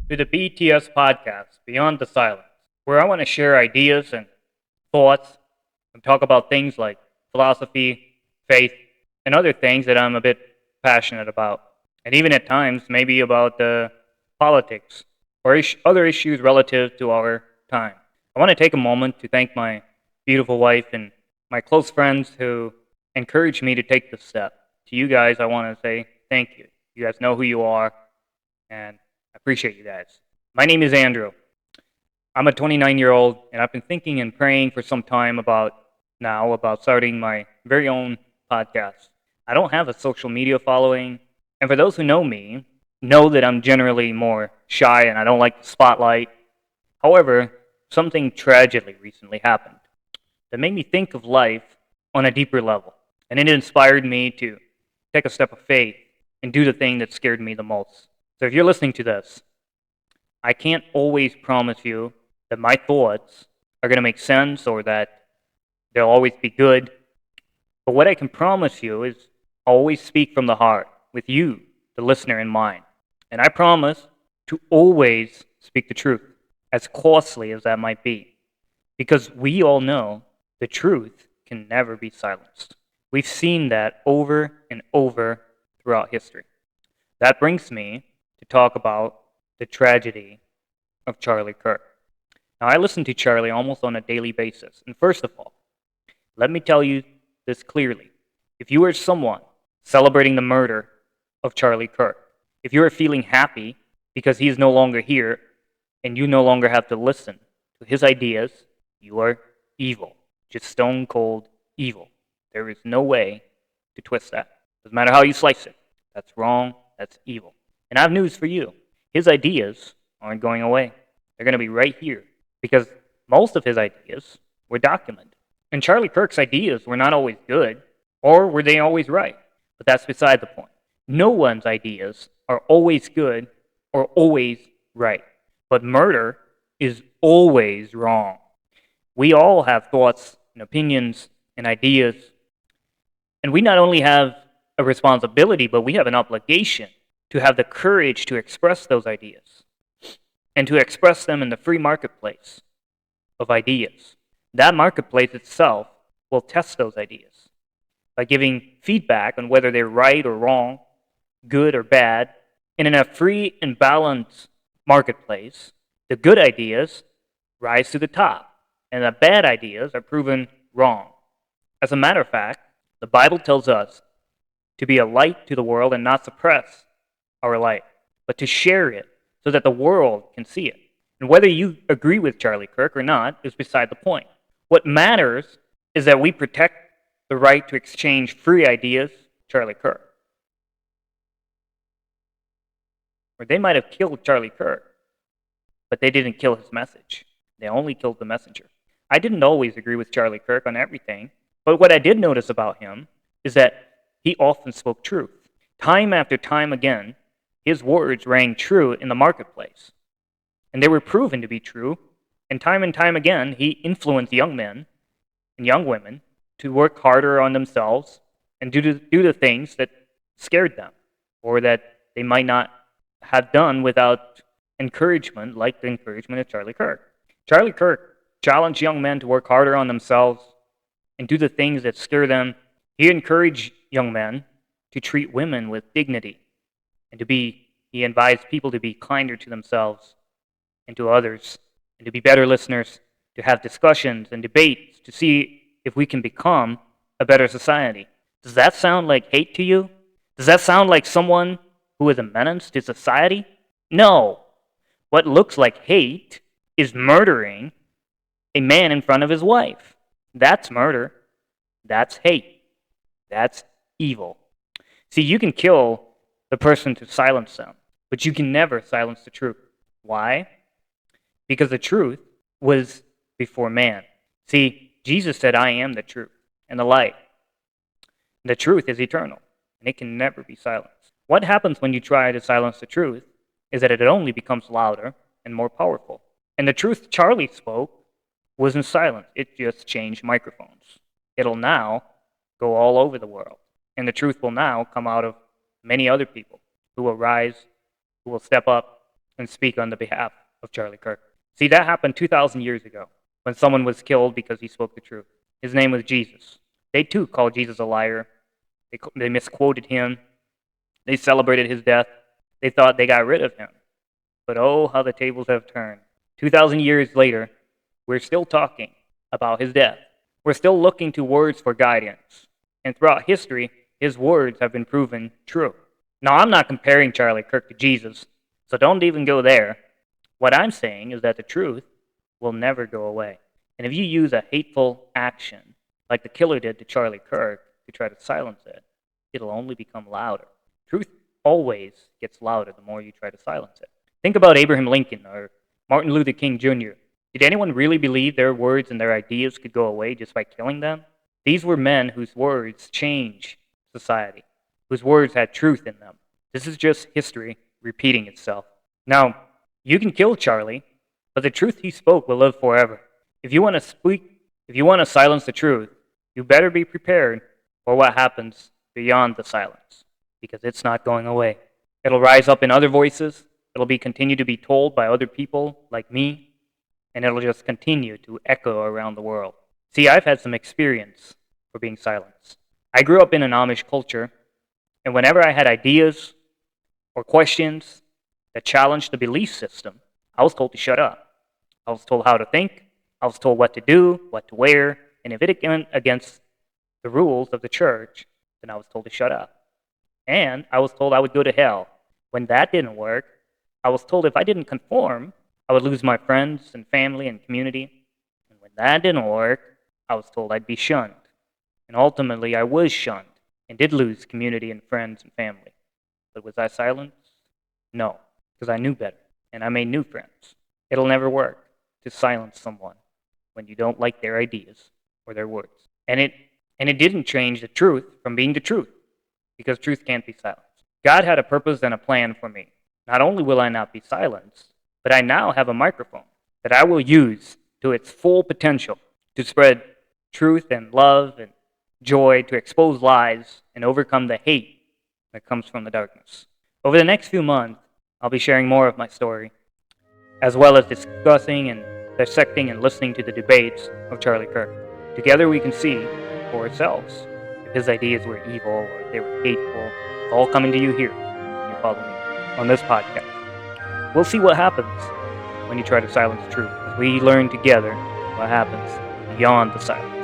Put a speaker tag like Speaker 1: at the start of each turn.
Speaker 1: to the BTS podcast, Beyond the Silence, where I want to share ideas and thoughts and talk about things like philosophy, faith, and other things that I'm a bit passionate about. And even at times, maybe about politics or other issues relative to our time. I want to take a moment to thank my beautiful wife and my close friends who encouraged me to take this step. To you guys, I want to say thank you. You guys know who you are, and I appreciate you guys. My name is Andrew. I'm a 29-year-old, and I've been thinking and praying for some time about starting my very own podcast. I don't have a social media following, and for those who know me, know that I'm generally more shy and I don't like the spotlight. However, something tragically recently happened that made me think of life on a deeper level, and it inspired me to take a step of faith and do the thing that scared me the most. So if you're listening to this, I can't always promise you that my thoughts are going to make sense or that they'll always be good. But what I can promise you is I'll always speak from the heart with you, the listener, in mind. And I promise to always speak the truth, as costly as that might be. Because we all know the truth can never be silenced. We've seen that over and over throughout history. That brings me to talk about the tragedy of Charlie Kirk. Now, I listen to Charlie almost on a daily basis. And first of all, let me tell you this clearly. If you are someone celebrating the murder of Charlie Kirk, if you are feeling happy because he is no longer here and you no longer have to listen to his ideas, you are evil. Just stone cold evil. There is no way to twist that. Doesn't matter how you slice it. That's wrong. That's evil. And I have news for you. His ideas aren't going away. They're going to be right here because most of his ideas were documented. And Charlie Kirk's ideas were not always good, or were they always right? But that's beside the point. No one's ideas are always good or always right. But murder is always wrong. We all have thoughts and opinions and ideas. And we not only have a responsibility, but we have an obligation to have the courage to express those ideas and to express them in the free marketplace of ideas. That marketplace itself will test those ideas by giving feedback on whether they're right or wrong, good or bad. And in a free and balanced marketplace, the good ideas rise to the top, and the bad ideas are proven wrong. As a matter of fact, the Bible tells us to be a light to the world and not suppress our light, but to share it so that the world can see it. And whether you agree with Charlie Kirk or not is beside the point. What matters is that we protect the right to exchange free ideas, Charlie Kirk. Or they might have killed Charlie Kirk, but they didn't kill his message. They only killed the messenger. I didn't always agree with Charlie Kirk on everything, but what I did notice about him is that he often spoke truth. Time after time again, his words rang true in the marketplace. And they were proven to be true, and time again, he influenced young men and young women to work harder on themselves and do the things that scared them or that they might not have done without encouragement, like the encouragement of Charlie Kirk. Charlie Kirk challenged young men to work harder on themselves and do the things that scare them. He encouraged young men to treat women with dignity and he advised people to be kinder to themselves and to others and to be better listeners, to have discussions and debates to see if we can become a better society. Does that sound like hate to you? Does that sound like someone who is a menace to society? No. What looks like hate is murdering a man in front of his wife. That's murder. That's hate. That's evil. See, you can kill the person to silence them, but you can never silence the truth. Why? Because the truth was before man. See, Jesus said, I am the truth and the light. The truth is eternal, and it can never be silenced. What happens when you try to silence the truth is that it only becomes louder and more powerful. And the truth Charlie spoke wasn't silent. It just changed microphones. It'll now go all over the world. And the truth will now come out of many other people who will rise, who will step up, and speak on the behalf of Charlie Kirk. See, that happened 2,000 years ago when someone was killed because he spoke the truth. His name was Jesus. They too called Jesus a liar. They misquoted him. They celebrated his death. They thought they got rid of him. But oh, how the tables have turned. 2,000 years later, we're still talking about his death. We're still looking to words for guidance. And throughout history, his words have been proven true. Now, I'm not comparing Charlie Kirk to Jesus, so don't even go there. What I'm saying is that the truth will never go away. And if you use a hateful action, like the killer did to Charlie Kirk, to try to silence it, it'll only become louder. Truth always gets louder the more you try to silence it. Think about Abraham Lincoln or Martin Luther King Jr. Did anyone really believe their words and their ideas could go away just by killing them? These were men whose words changed society, whose words had truth in them. This is just history repeating itself. Now, you can kill Charlie, but the truth he spoke will live forever. If you want to silence the truth, you better be prepared for what happens beyond the silence, because it's not going away. It'll rise up in other voices. It'll be continued to be told by other people like me, and it'll just continue to echo around the world. See, I've had some experience for being silenced. I grew up in an Amish culture, and whenever I had ideas or questions that challenged the belief system, I was told to shut up. I was told how to think. I was told what to do, what to wear, and if it went against the rules of the church, then I was told to shut up. And I was told I would go to hell. When that didn't work, I was told if I didn't conform, I would lose my friends and family and community. And when that didn't work, I was told I'd be shunned. And ultimately, I was shunned and did lose community and friends and family. But was I silenced? No, because I knew better, and I made new friends. It'll never work to silence someone when you don't like their ideas or their words. And it didn't change the truth from being the truth, because truth can't be silenced. God had a purpose and a plan for me. Not only will I not be silenced, but I now have a microphone that I will use to its full potential to spread truth and love and joy, to expose lies and overcome the hate that comes from the darkness. Over the next few months, I'll be sharing more of my story, as well as discussing and dissecting and listening to the debates of Charlie Kirk. Together we can see for ourselves if his ideas were evil or if they were hateful. It's all coming to you here when you follow me on this podcast. We'll see what happens when you try to silence the truth, as we learn together what happens beyond the silence.